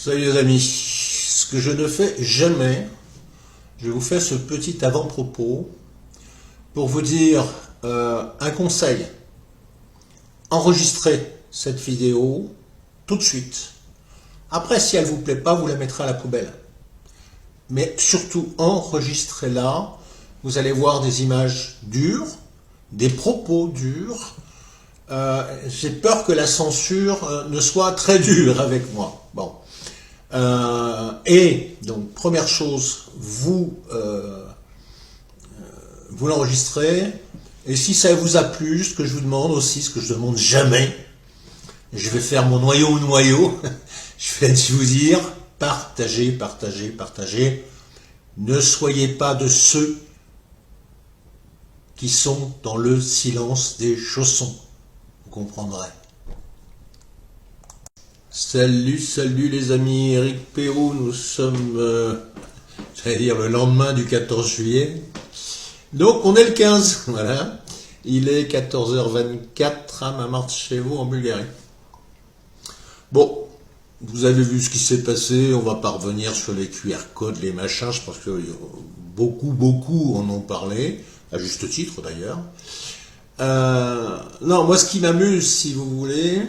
Salut les amis, ce que je ne fais jamais, je vous fais ce petit avant-propos pour vous dire un conseil. Enregistrez cette vidéo tout de suite. Après, si elle ne vous plaît pas, vous la mettrez à la poubelle. Mais surtout, enregistrez-la. Vous allez voir des images dures, des propos durs. J'ai peur que la censure ne soit très dure avec moi. Bon. Et donc, première chose, vous l'enregistrez. Et si ça vous a plu, ce que je vous demande aussi, ce que je ne demande jamais, je vais faire mon noyau, je vais vous dire, partagez, partagez, partagez. Ne soyez pas de ceux qui sont dans le silence des chaussons. Vous comprendrez. Salut, salut les amis, Eric Perrault, nous sommes, j'allais dire le lendemain du 14 juillet. Donc on est le 15, voilà. Il est 14h24 à Mamartchevo en Bulgarie. Bon, vous avez vu ce qui s'est passé, on va pas revenir sur les QR codes, les machins, je pense que beaucoup en ont parlé, à juste titre d'ailleurs. Non, moi ce qui m'amuse, si vous voulez,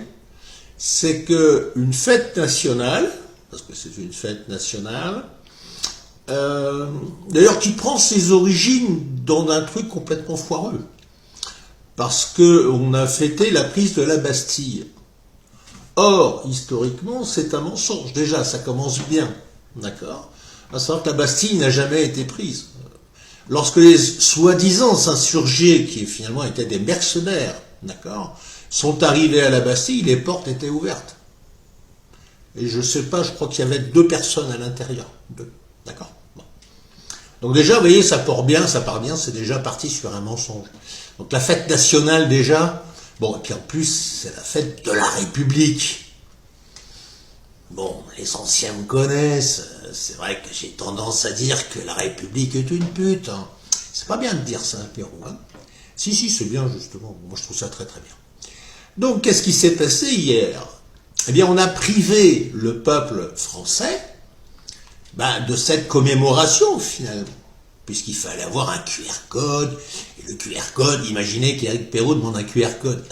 c'est que une fête nationale, parce que c'est une fête nationale, d'ailleurs qui prend ses origines dans un truc complètement foireux, parce que on a fêté la prise de la Bastille. Or, historiquement, c'est un mensonge. Déjà, ça commence bien, d'accord? À savoir que la Bastille n'a jamais été prise. Lorsque les soi-disant insurgés, qui finalement étaient des mercenaires, d'accord, sont arrivés à la Bastille, les portes étaient ouvertes. Et je sais pas, je crois qu'il y avait 2 personnes à l'intérieur. 2, d'accord? Bon. Donc déjà, vous voyez, ça part bien, c'est déjà parti sur un mensonge. Donc la fête nationale déjà, bon, et puis en plus, c'est la fête de la République. Bon, les anciens me connaissent, c'est vrai que j'ai tendance à dire que la République est une pute. Hein. C'est pas bien de dire ça, Pérou. Hein. Si, c'est bien, justement. Moi, je trouve ça très, très bien. Donc, qu'est-ce qui s'est passé hier? Eh bien, on a privé le peuple français de cette commémoration, finalement, puisqu'il fallait avoir un QR code. Et le QR code, imaginez qu'Éric Perrault demande un QR code.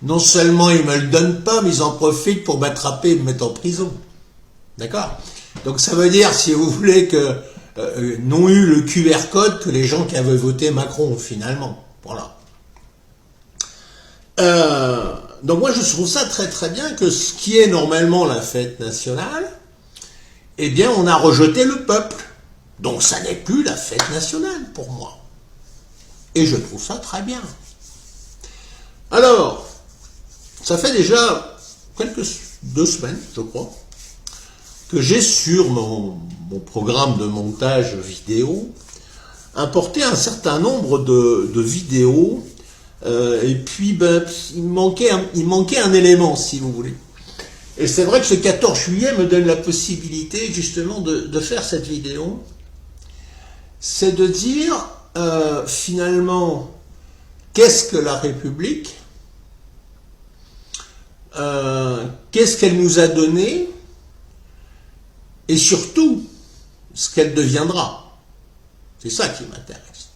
Non seulement ils ne me le donnent pas, mais ils en profitent pour m'attraper et me mettre en prison. D'accord? Donc ça veut dire, si vous voulez, que n'ont eu le QR code que les gens qui avaient voté Macron, finalement. Voilà. Donc moi je trouve ça très très bien que ce qui est normalement la fête nationale, eh bien on a rejeté le peuple. Donc ça n'est plus la fête nationale pour moi. Et je trouve ça très bien. Alors, ça fait déjà 2 semaines, je crois, que j'ai sur mon programme de montage vidéo importé un certain nombre de vidéos. Et puis, il manquait un élément, si vous voulez. Et c'est vrai que ce 14 juillet me donne la possibilité, justement, de faire cette vidéo. C'est de dire, finalement, qu'est-ce que la République? Qu'est-ce qu'elle nous a donné? Et surtout, ce qu'elle deviendra. C'est ça qui m'intéresse.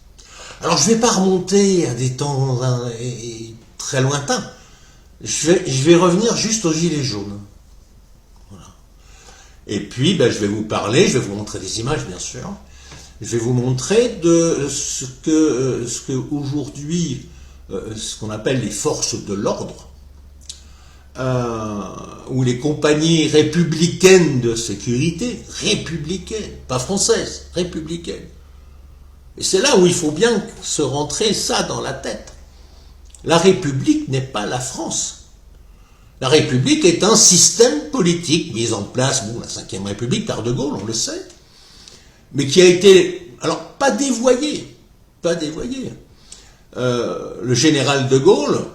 Alors, je ne vais pas remonter à des temps très lointains. Je vais revenir juste aux Gilets jaunes. Voilà. Et puis, je vais vous parler, je vais vous montrer des images, bien sûr. Je vais vous montrer de ce que aujourd'hui, ce qu'on appelle les forces de l'ordre, ou les compagnies républicaines de sécurité, républicaines, pas françaises, républicaines. Et c'est là où il faut bien se rentrer ça dans la tête. La République n'est pas la France. La République est un système politique mis en place, la 5e République par De Gaulle, on le sait, mais qui a été, alors pas dévoyé. Le général De Gaulle,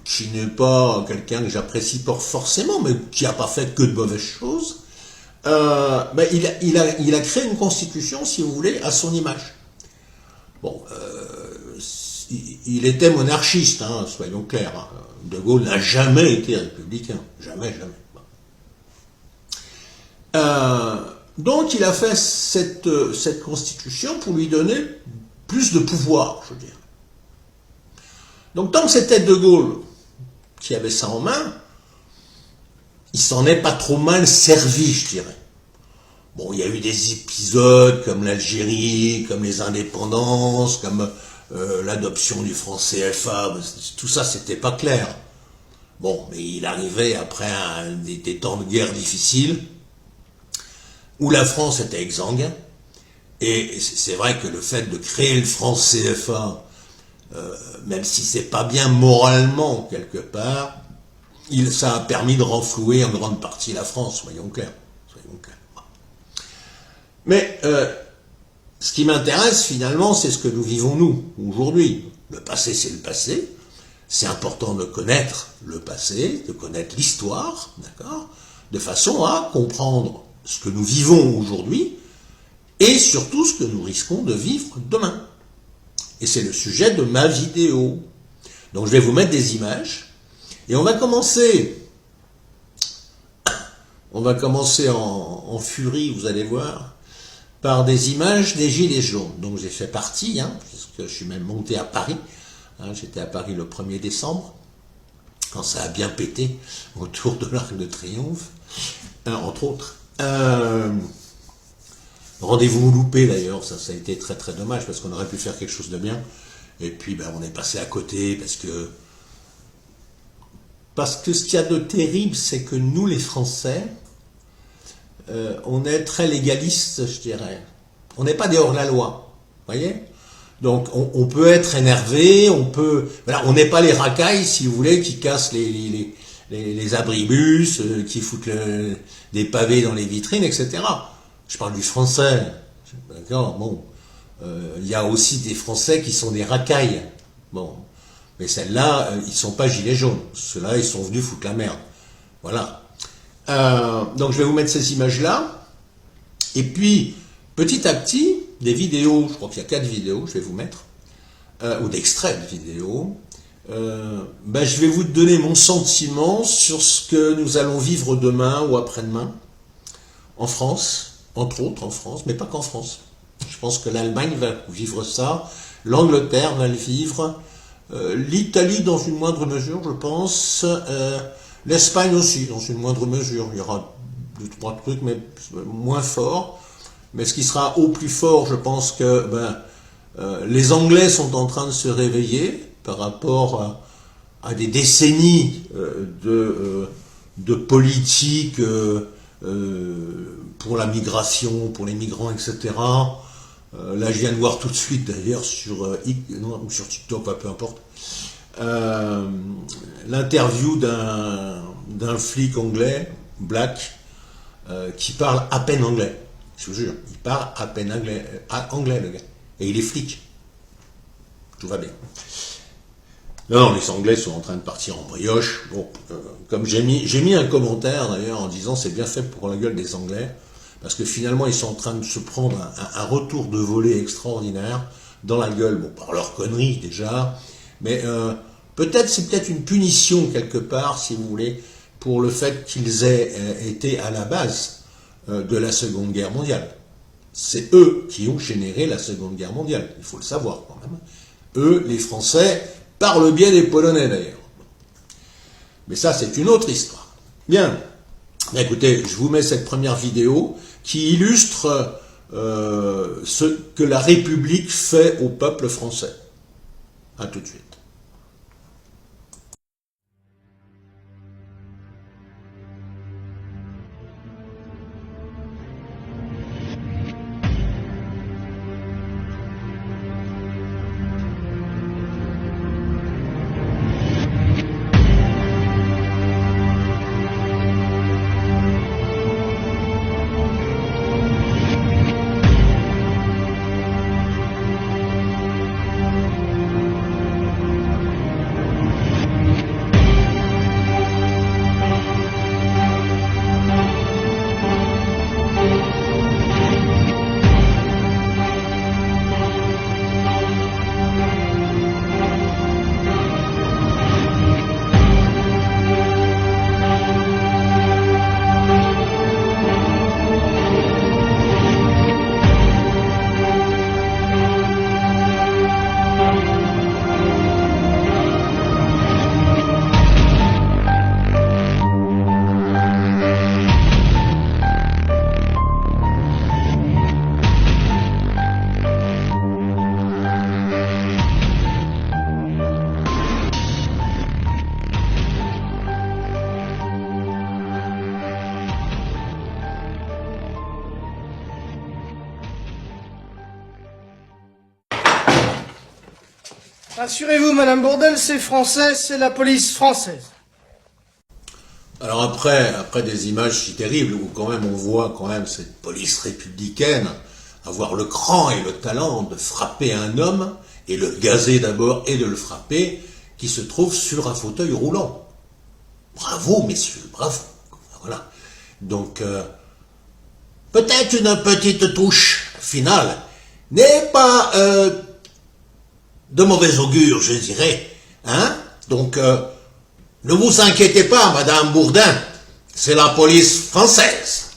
qui n'est pas quelqu'un que j'apprécie pas forcément, mais qui n'a pas fait que de mauvaises choses, il a créé une constitution, si vous voulez, à son image. Bon, il était monarchiste, hein, soyons clairs. De Gaulle n'a jamais été républicain, jamais. Donc il a fait cette constitution pour lui donner plus de pouvoir, je dirais. Donc tant que c'était De Gaulle qui avait ça en main, il s'en est pas trop mal servi, je dirais. Bon, il y a eu des épisodes comme l'Algérie, comme les indépendances, comme l'adoption du franc CFA, tout ça c'était pas clair. Bon, mais il arrivait après des temps de guerre difficiles, où la France était exsangue, et c'est vrai que le fait de créer le franc CFA, même si c'est pas bien moralement quelque part, ça a permis de renflouer en grande partie la France, soyons clairs. Mais ce qui m'intéresse finalement, c'est ce que nous vivons nous, aujourd'hui. Le passé, c'est le passé. C'est important de connaître le passé, de connaître l'histoire, d'accord, de façon à comprendre ce que nous vivons aujourd'hui et surtout ce que nous risquons de vivre demain. Et c'est le sujet de ma vidéo. Donc je vais vous mettre des images et on va commencer en furie, vous allez voir, par des images des Gilets jaunes. Donc j'ai fait partie, puisque je suis même monté à Paris. J'étais à Paris le 1er décembre, quand ça a bien pété autour de l'Arc de Triomphe, entre autres. Rendez-vous loupé d'ailleurs, ça a été très très dommage, parce qu'on aurait pu faire quelque chose de bien. Et puis on est passé à côté, parce que ce qu'il y a de terrible, c'est que nous les Français, on est très légalistes, je dirais. On n'est pas des hors-la-loi, voyez. Donc on peut être énervé, on n'est pas les racailles, si vous voulez, qui cassent les abribus, qui foutent des pavés dans les vitrines, etc. Je parle du français, d'accord. Bon, il y a aussi des Français qui sont des racailles, bon, mais celles-là, ils sont pas gilets jaunes. Ceux-là, ils sont venus foutre la merde. Voilà. Donc je vais vous mettre ces images-là, et puis petit à petit, des vidéos, je crois qu'il y a 4 vidéos, je vais vous mettre, ou d'extraits de vidéos, je vais vous donner mon sentiment sur ce que nous allons vivre demain ou après-demain, en France, entre autres en France, mais pas qu'en France. Je pense que l'Allemagne va vivre ça, l'Angleterre va le vivre, l'Italie dans une moindre mesure, je pense, l'Espagne aussi dans une moindre mesure. Il y aura 2-3 trucs, mais moins forts. Mais ce qui sera au plus fort, je pense que les Anglais sont en train de se réveiller par rapport à des décennies de politique pour la migration, pour les migrants, etc. Là, je viens de voir tout de suite, d'ailleurs, sur TikTok, peu importe, l'interview d'un flic anglais, black, qui parle à peine anglais. Je vous jure, il parle à peine anglais, le gars. Et il est flic. Tout va bien. Non, les Anglais sont en train de partir en brioche. Bon, comme j'ai mis un commentaire d'ailleurs en disant c'est bien fait pour la gueule des Anglais, parce que finalement ils sont en train de se prendre un retour de volée extraordinaire dans la gueule, bon, par leur connerie déjà, mais c'est peut-être une punition quelque part, si vous voulez, pour le fait qu'ils aient été à la base de la Seconde Guerre mondiale. C'est eux qui ont généré la Seconde Guerre mondiale, il faut le savoir quand même. Eux, les Français, par le biais des Polonais d'ailleurs. Mais ça, c'est une autre histoire. Bien, écoutez, je vous mets cette première vidéo qui illustre ce que la République fait au peuple français. À tout de suite. Rassurez-vous, Madame Bourdelle, c'est français, c'est la police française. Alors après des images si terribles où quand même on voit quand même cette police républicaine avoir le cran et le talent de frapper un homme et le gazer d'abord et de le frapper qui se trouve sur un fauteuil roulant. Bravo messieurs, bravo. Voilà. Donc peut-être une petite touche finale n'est pas de mauvais augure, je dirais. Hein? Donc ne vous inquiétez pas, Madame Bourdin, c'est la police française.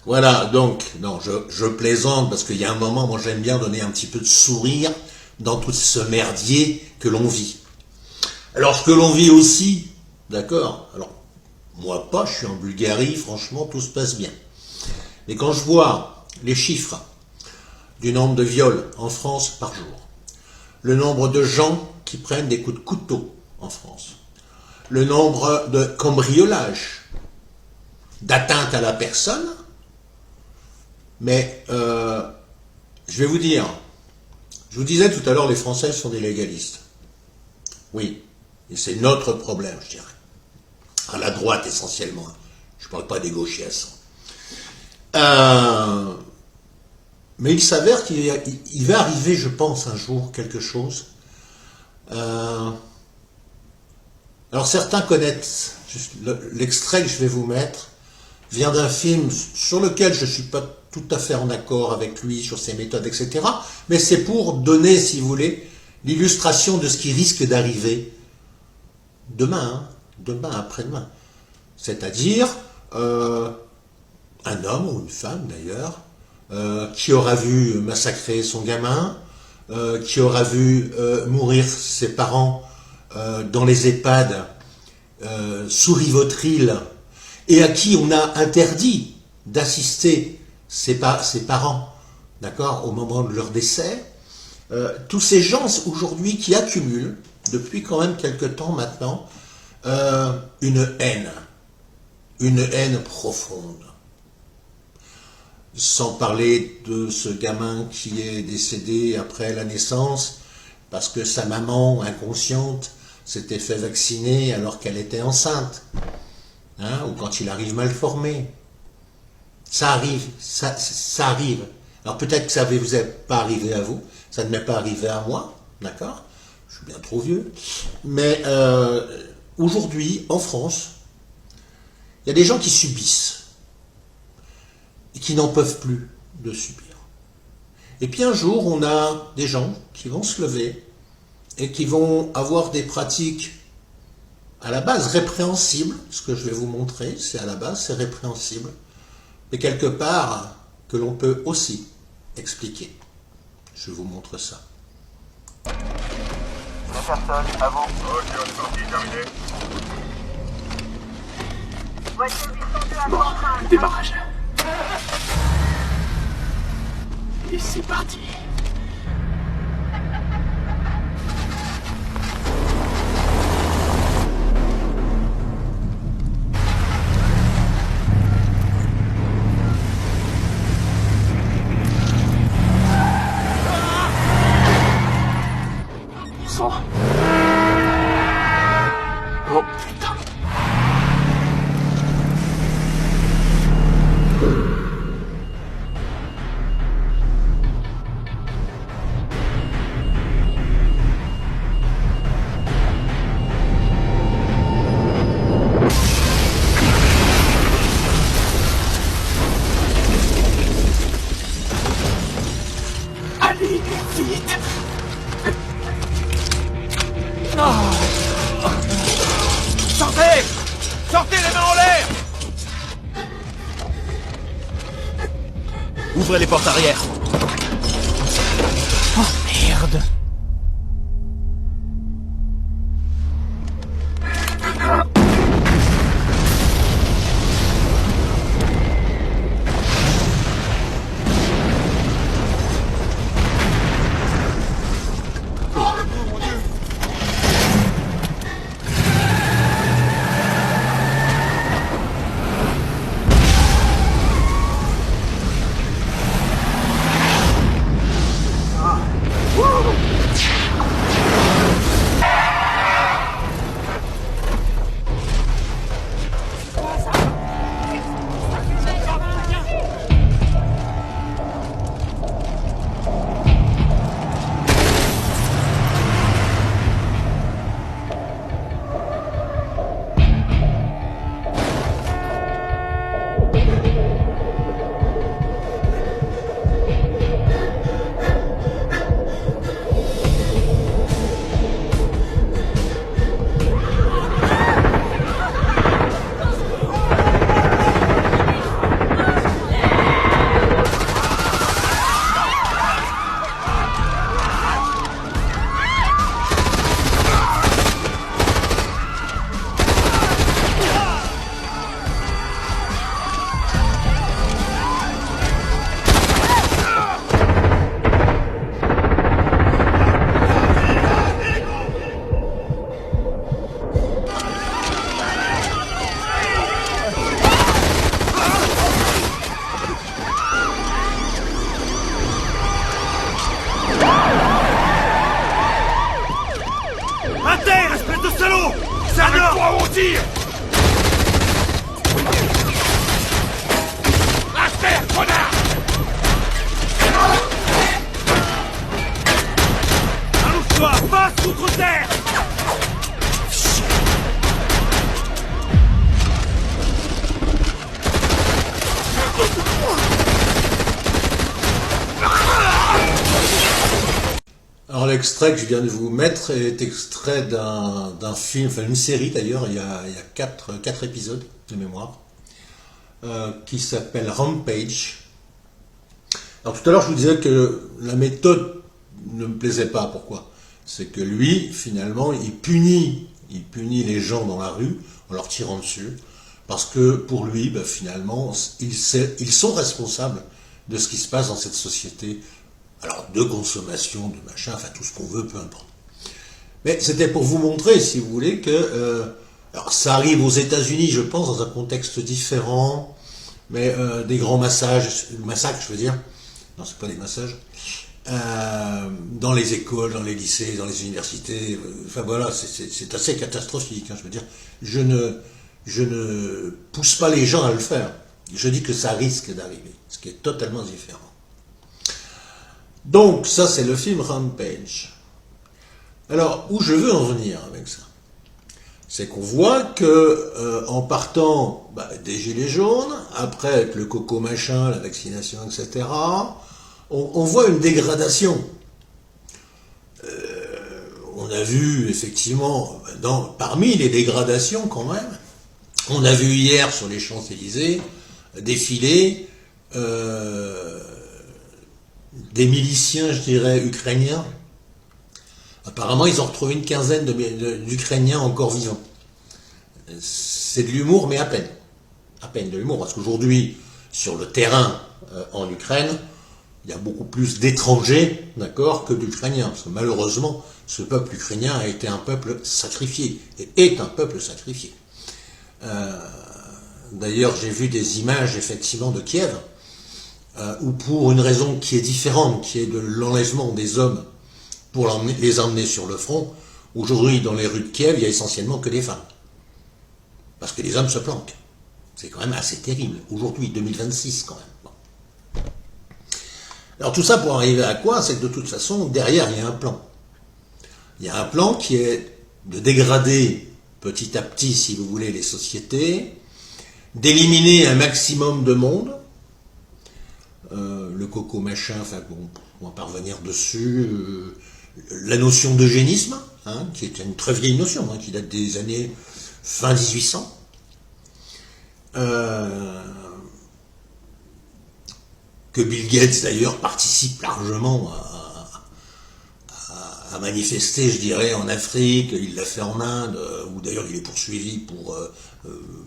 Voilà, donc, non, je plaisante parce qu'il y a un moment, moi j'aime bien donner un petit peu de sourire dans tout ce merdier que l'on vit. Alors, ce que l'on vit aussi, d'accord, alors, moi pas, je suis en Bulgarie, franchement, tout se passe bien. Mais quand je vois les chiffres du nombre de viols en France par jour, le nombre de gens qui prennent des coups de couteau en France, le nombre de cambriolages, d'atteintes à la personne, mais je vais vous dire, je vous disais tout à l'heure, les Français sont des légalistes. Oui, et c'est notre problème, je dirais. À la droite essentiellement, je ne parle pas des gauchias. Mais il s'avère qu'il va arriver, je pense, un jour quelque chose. Alors certains connaissent, l'extrait que je vais vous mettre vient d'un film sur lequel je ne suis pas tout à fait en accord avec lui sur ses méthodes, etc. Mais c'est pour donner, si vous voulez, l'illustration de ce qui risque d'arriver demain, demain, après-demain. C'est-à-dire un homme ou une femme d'ailleurs, qui aura vu massacrer son gamin, qui aura vu mourir ses parents dans les EHPAD sous Rivotril et à qui on a interdit d'assister ses parents, d'accord, au moment de leur décès. Tous ces gens aujourd'hui qui accumulent, depuis quand même quelque temps maintenant, une haine profonde. Sans parler de ce gamin qui est décédé après la naissance, parce que sa maman, inconsciente, s'était fait vacciner alors qu'elle était enceinte, hein, ou quand il arrive mal formé. Ça arrive, ça arrive. Alors peut-être que ça ne vous est pas arrivé à vous, ça ne m'est pas arrivé à moi, d'accord? Je suis bien trop vieux. Mais aujourd'hui, en France, il y a des gens qui subissent et qui n'en peuvent plus de subir. Et puis un jour, on a des gens qui vont se lever et qui vont avoir des pratiques à la base répréhensibles. Ce que je vais vous montrer, c'est à la base, c'est répréhensible, mais quelque part que l'on peut aussi expliquer. Je vous montre ça. Les personnes, à vous. Ok, sortie, terminé. Voiture 802 à Centrale. Démarrage. Et c'est parti. Sang. Oh putain. Allez, vite. Sortez! Sortez les mains en l'air! Ouvrez les portes arrière. Oh merde. Alors l'extrait que je viens de vous mettre est extrait d'un film, enfin une série d'ailleurs, il y a quatre épisodes de mémoire, qui s'appelle Rampage. Alors tout à l'heure je vous disais que la méthode ne me plaisait pas, pourquoi? C'est que lui, finalement, il punit les gens dans la rue en leur tirant dessus, parce que pour lui, ben, finalement, ils sont responsables de ce qui se passe dans cette société, alors de consommation, de machin, enfin tout ce qu'on veut, peu importe. Mais c'était pour vous montrer, si vous voulez, que alors ça arrive aux États-Unis, je pense, dans un contexte différent, mais des grands massacres, je veux dire, non, c'est pas des massages, dans les écoles, dans les lycées, dans les universités, enfin voilà, c'est assez catastrophique, hein, je veux dire, je ne pousse pas les gens à le faire, je dis que ça risque d'arriver, ce qui est totalement différent. Donc, ça c'est le film Rampage. Alors, où je veux en venir avec ça? C'est qu'on voit que, en partant des gilets jaunes, après avec le coco machin, la vaccination, etc., on voit une dégradation. On a vu, effectivement, parmi les dégradations quand même, on a vu hier sur les Champs-Élysées défiler des miliciens, je dirais, ukrainiens. Apparemment, ils ont retrouvé une quinzaine d'Ukrainiens encore vivants. C'est de l'humour, mais à peine. À peine de l'humour, parce qu'aujourd'hui, sur le terrain en Ukraine, il y a beaucoup plus d'étrangers, d'accord, que d'Ukrainiens. Parce que malheureusement, ce peuple ukrainien a été un peuple sacrifié, et est un peuple sacrifié. D'ailleurs, j'ai vu des images, effectivement, de Kiev, où pour une raison qui est différente, qui est de l'enlèvement des hommes pour les emmener sur le front, aujourd'hui, dans les rues de Kiev, il y a essentiellement que des femmes. Parce que les hommes se planquent. C'est quand même assez terrible. Aujourd'hui, 2026, quand même. Bon. Alors tout ça pour arriver à quoi? C'est que de toute façon, derrière, il y a un plan. Il y a un plan qui est de dégrader petit à petit, si vous voulez, les sociétés, d'éliminer un maximum de monde, le coco machin, enfin bon, on va pas revenir dessus, la notion d'eugénisme, hein, qui est une très vieille notion, hein, qui date des années fin 1800, que Bill Gates d'ailleurs participe largement à manifester, je dirais, en Afrique, il l'a fait en Inde, où d'ailleurs il est poursuivi pour,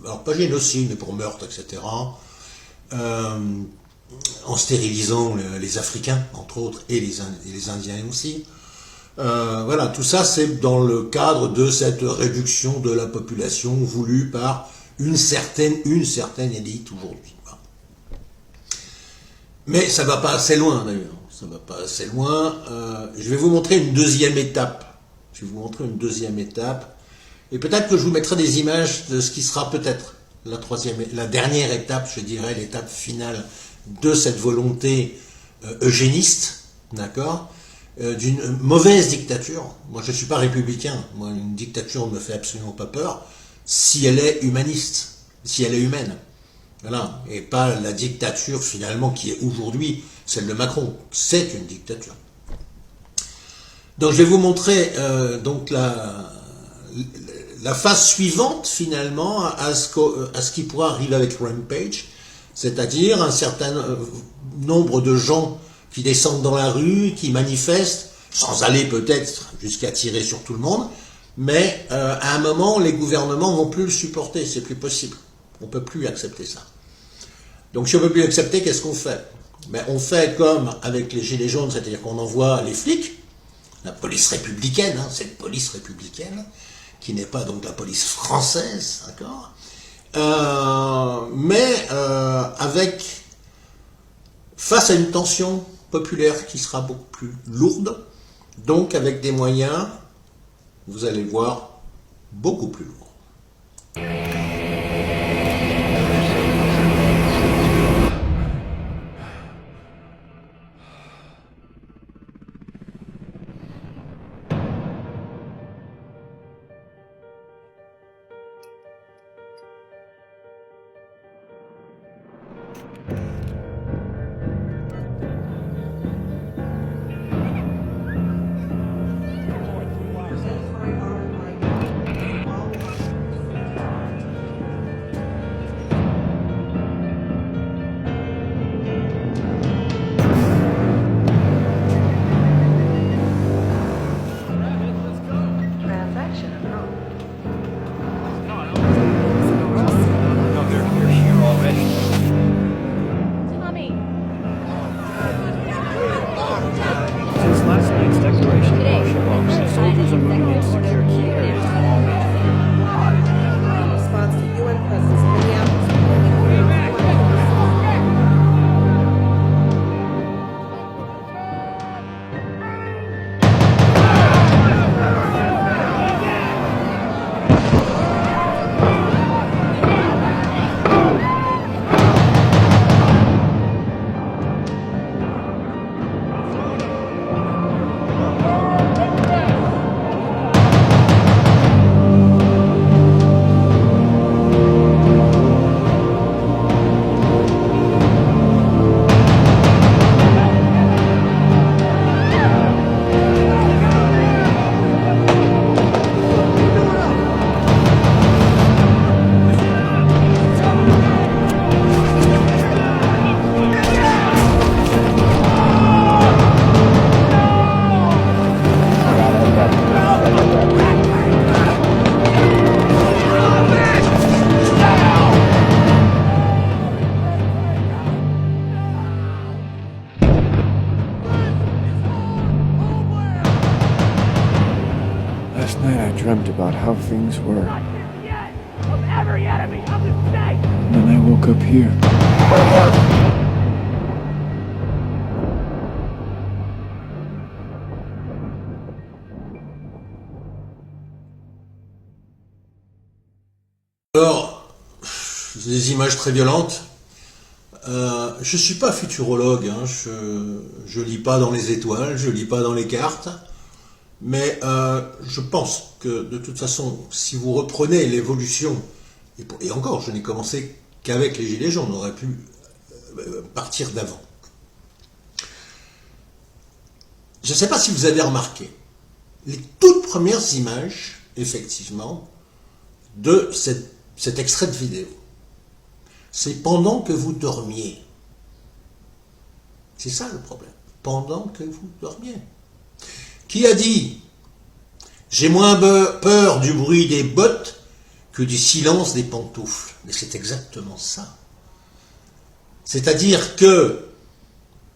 alors pas génocide, mais pour meurtre, etc., en stérilisant les Africains, entre autres, et les Indiens aussi. Voilà, tout ça c'est dans le cadre de cette réduction de la population voulue par une certaine élite aujourd'hui. Voilà. Mais ça va pas assez loin d'ailleurs, ça va pas assez loin. Je vais vous montrer une deuxième étape. Et peut-être que je vous mettrai des images de ce qui sera peut-être la dernière étape, je dirais, l'étape finale de cette volonté eugéniste, d'accord, d'une mauvaise dictature. Moi, je ne suis pas républicain. Moi, une dictature ne me fait absolument pas peur si elle est humaniste, si elle est humaine. Voilà. Et pas la dictature, finalement, qui est aujourd'hui celle de Macron. C'est une dictature. Donc, je vais vous montrer donc la phase suivante, finalement, à ce qui pourra arriver avec Rampage, c'est-à-dire un certain nombre de gens qui descendent dans la rue, qui manifestent, sans aller peut-être jusqu'à tirer sur tout le monde, mais à un moment, les gouvernements ne vont plus le supporter, c'est plus possible. On ne peut plus accepter ça. Donc si on ne peut plus accepter, qu'est-ce qu'on fait? Ben, on fait comme avec les gilets jaunes, c'est-à-dire qu'on envoie les flics, la police républicaine, hein, cette police républicaine, qui n'est pas donc la police française, d'accord, mais face à une tension populaire qui sera beaucoup plus lourde, donc avec des moyens, vous allez le voir, beaucoup plus lourds. dreamt about how things were. Not here yet! Of every enemy of the state! And then I woke up here. Alors, des images très violentes. Je suis pas futurologue, hein, je lis pas dans les étoiles, je lis pas dans les cartes, mais je pense que de toute façon, si vous reprenez l'évolution, et encore, je n'ai commencé qu'avec les Gilets jaunes, on aurait pu partir d'avant. Je ne sais pas si vous avez remarqué, les toutes premières images, effectivement, de cet extrait de vidéo, c'est pendant que vous dormiez. C'est ça le problème. Pendant que vous dormiez. Qui a dit « J'ai moins peur du bruit des bottes que du silence des pantoufles ». Mais c'est exactement ça. C'est-à-dire que,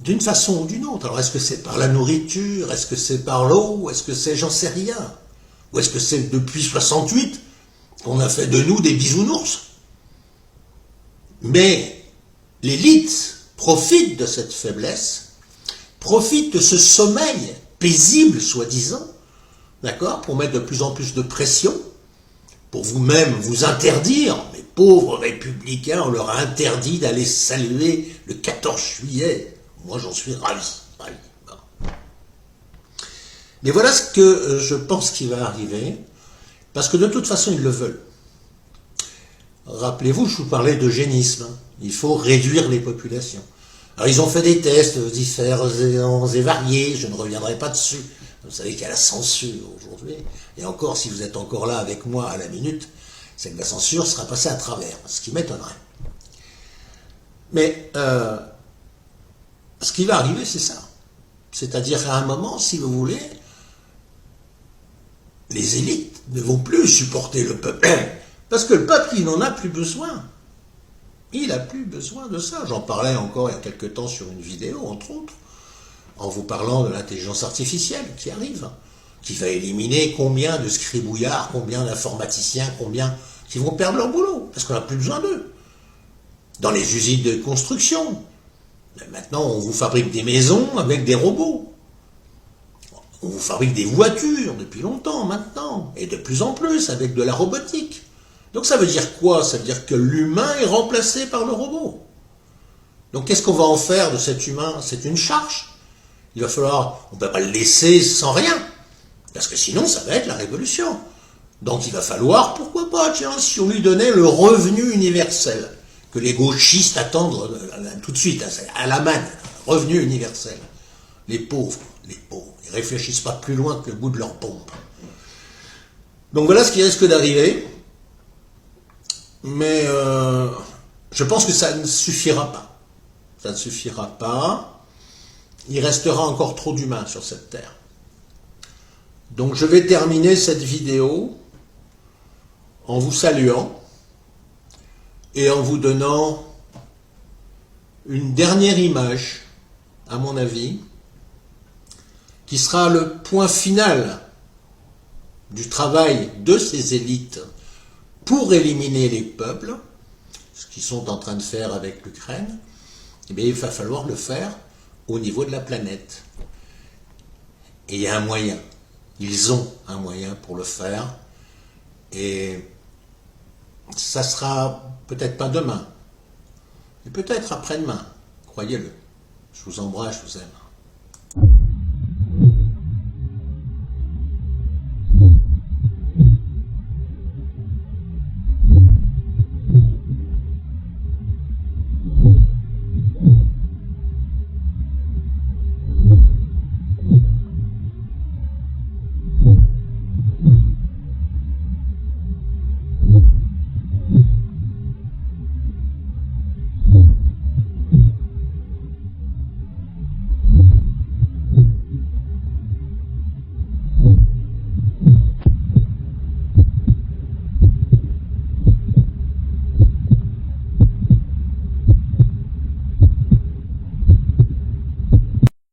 d'une façon ou d'une autre, alors est-ce que c'est par la nourriture, est-ce que c'est par l'eau, est-ce que c'est, j'en sais rien, ou est-ce que c'est depuis 68 qu'on a fait de nous des bisounours? Mais l'élite profite de cette faiblesse, profite de ce sommeil paisible, soi-disant, d'accord, pour mettre de plus en plus de pression, pour vous-même vous interdire, les pauvres républicains, on leur a interdit d'aller saluer le 14 juillet. Moi, j'en suis ravi. Bon. Mais voilà ce que je pense qui va arriver, parce que de toute façon, ils le veulent. Rappelez-vous, je vous parlais d'eugénisme. Il faut réduire les populations. Alors, ils ont fait des tests différents et variés, je ne reviendrai pas dessus. Vous savez qu'il y a la censure aujourd'hui. Et encore, si vous êtes encore là avec moi à la minute, c'est que la censure sera passée à travers, ce qui m'étonnerait. Mais ce qui va arriver, c'est ça. C'est-à-dire qu'à un moment, si vous voulez, les élites ne vont plus supporter le peuple. Parce que le peuple, il n'en a plus besoin. Il n'a plus besoin de ça. J'en parlais encore il y a quelque temps sur une vidéo, entre autres, en vous parlant de l'intelligence artificielle qui arrive, qui va éliminer combien de scribouillards, combien d'informaticiens, combien qui vont perdre leur boulot, parce qu'on n'a plus besoin d'eux. Dans les usines de construction, maintenant on vous fabrique des maisons avec des robots. On vous fabrique des voitures depuis longtemps maintenant, et de plus en plus avec de la robotique. Donc ça veut dire quoi? Ça veut dire que l'humain est remplacé par le robot. Donc qu'est-ce qu'on va en faire de cet humain? C'est une charge. Il va falloir, on ne peut pas le laisser sans rien, parce que sinon ça va être la révolution. Donc il va falloir, pourquoi pas, tiens, si on lui donnait le revenu universel, que les gauchistes attendent tout de suite, à la manne, revenu universel. Les pauvres, ils réfléchissent pas plus loin que le bout de leur pompe. Donc voilà ce qui risque d'arriver. Mais je pense que ça ne suffira pas. Ça ne suffira pas. Il restera encore trop d'humains sur cette terre. Donc je vais terminer cette vidéo en vous saluant et en vous donnant une dernière image, à mon avis, qui sera le point final du travail de ces élites pour éliminer les peuples, ce qu'ils sont en train de faire avec l'Ukraine. Eh bien, il va falloir le faire au niveau de la planète. Et il y a un moyen. Ils ont un moyen pour le faire. Et ça sera peut-être pas demain, mais peut-être après-demain. Croyez-le. Je vous embrasse, je vous aime.